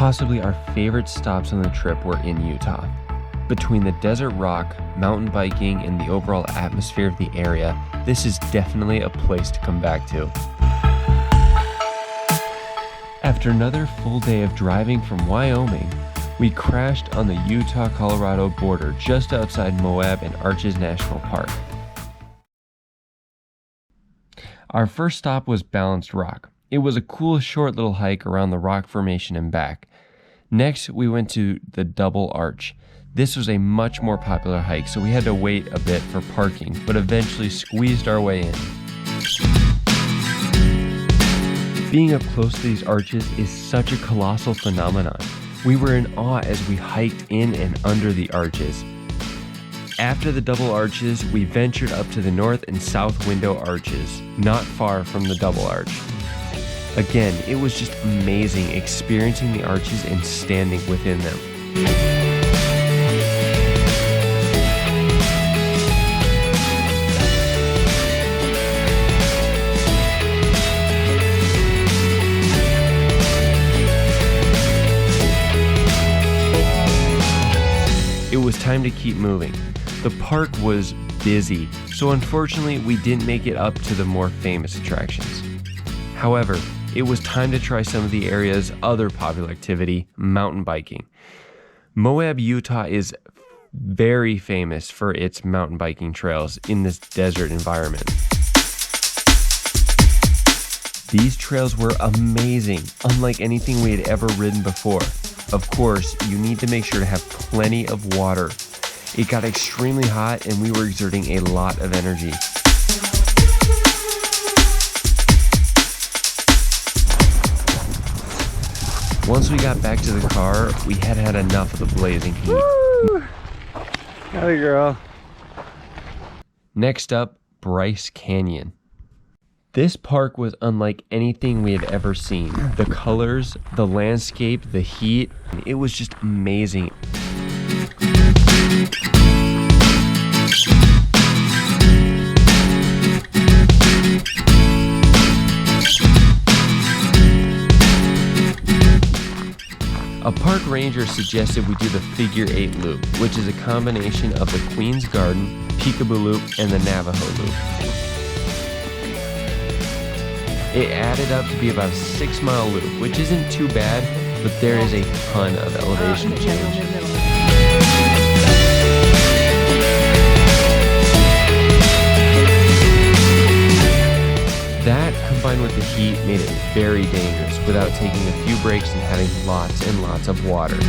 Possibly our favorite stops on the trip were in Utah. Between the desert rock, mountain biking, and the overall atmosphere of the area, this is definitely a place to come back to. After another full day of driving from Wyoming, we crashed on the Utah-Colorado border just outside Moab and Arches National Park. Our first stop was Balanced Rock. It was a cool short little hike around the rock formation and back. Next, we went to the Double Arch. This was a much more popular hike, so we had to wait a bit for parking, but eventually squeezed our way in. Being up close to these arches is such a colossal phenomenon. We were in awe as we hiked in and under the arches. After the Double Arches, we ventured up to the North and South Window Arches, not far from the Double Arch. Again, it was just amazing experiencing the arches and standing within them. It was time to keep moving. The park was busy, so unfortunately we didn't make it up to the more famous attractions. However, it was time to try some of the area's other popular activity, mountain biking. Moab, Utah is very famous for its mountain biking trails in this desert environment. These trails were amazing, unlike anything we had ever ridden before. Of course, you need to make sure to have plenty of water. It got extremely hot and we were exerting a lot of energy. Once we got back to the car, we had had enough of the blazing heat. Woo! Got it, girl. Next up, Bryce Canyon. This park was unlike anything we had ever seen. The colors, the landscape, the heat, it was just amazing. A park ranger suggested we do the Figure 8 loop, which is a combination of the Queen's Garden, Peekaboo Loop, and the Navajo Loop. It added up to be about a 6-mile loop, which isn't too bad, but there is a ton of elevation change. That, combined with the heat, made it very dangerous without taking a few breaks and having lots and lots of water.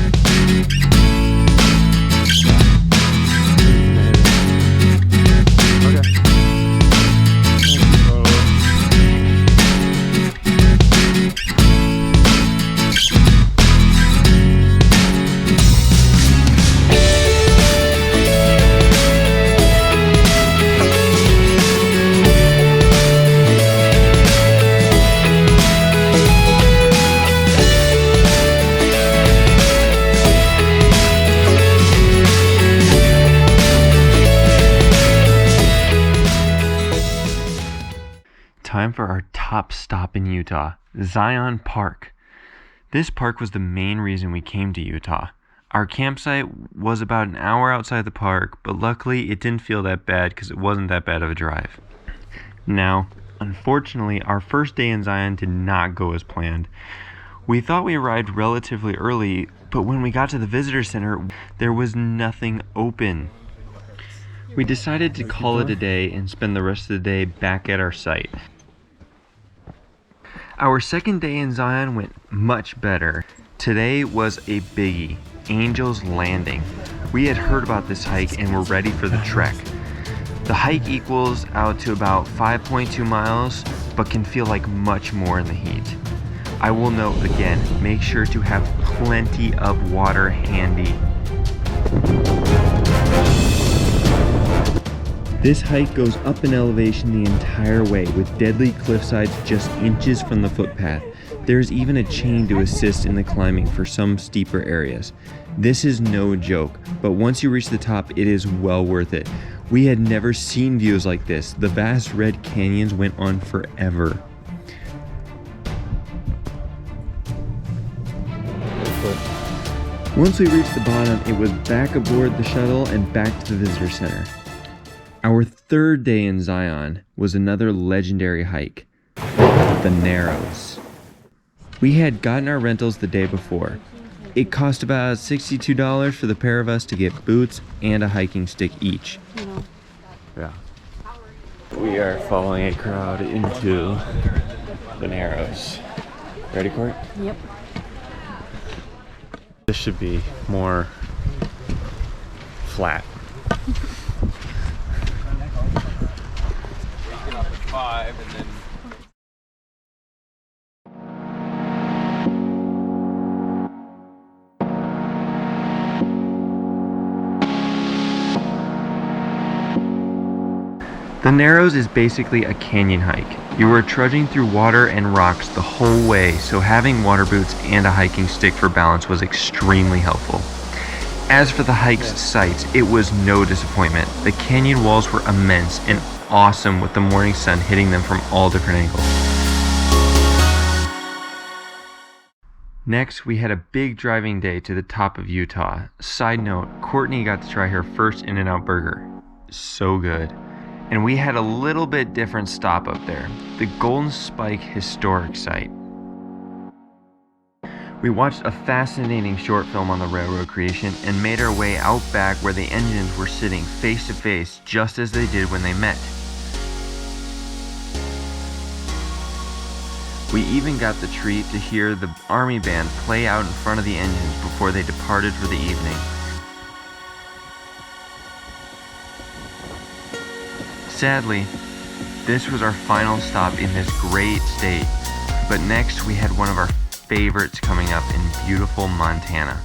Time for our top stop in Utah, Zion Park. This park was the main reason we came to Utah. Our campsite was about an hour outside the park, but luckily it didn't feel that bad because it wasn't that bad of a drive. Now, unfortunately, our first day in Zion did not go as planned. We thought we arrived relatively early, but when we got to the visitor center, there was nothing open. We decided to call it a day and spend the rest of the day back at our site. Our second day in Zion went much better. Today was a biggie, Angel's Landing. We had heard about this hike and were ready for the trek. The hike equals out to about 5.2 miles, but can feel like much more in the heat. I will note again, make sure to have plenty of water handy. This hike goes up in elevation the entire way with deadly cliff sides just inches from the footpath. There's even a chain to assist in the climbing for some steeper areas. This is no joke, but once you reach the top, it is well worth it. We had never seen views like this. The vast red canyons went on forever. foot. Once we reached the bottom, it was back aboard the shuttle and back to the visitor center. Our third day in Zion was another legendary hike, the Narrows. We had gotten our rentals the day before. It cost about $62 for the pair of us to get boots and a hiking stick each. Yeah. We are following a crowd into the Narrows. Ready, Court? Yep. This should be more flat. The Narrows is basically a canyon hike. You are trudging through water and rocks the whole way, so having water boots and a hiking stick for balance was extremely helpful. As for the hike's sights, it was no disappointment. The canyon walls were immense and awesome with the morning sun hitting them from all different angles. Next, we had a big driving day to the top of Utah. Side note, Courtney got to try her first In-N-Out burger. So good. And we had a little bit different stop up there, the Golden Spike Historic Site. We watched a fascinating short film on the railroad creation and made our way out back where the engines were sitting face to face just as they did when they met. We even got the treat to hear the Army band play out in front of the engines before they departed for the evening. Sadly, this was our final stop in this great state, but next we had one of our favorites coming up in beautiful Montana.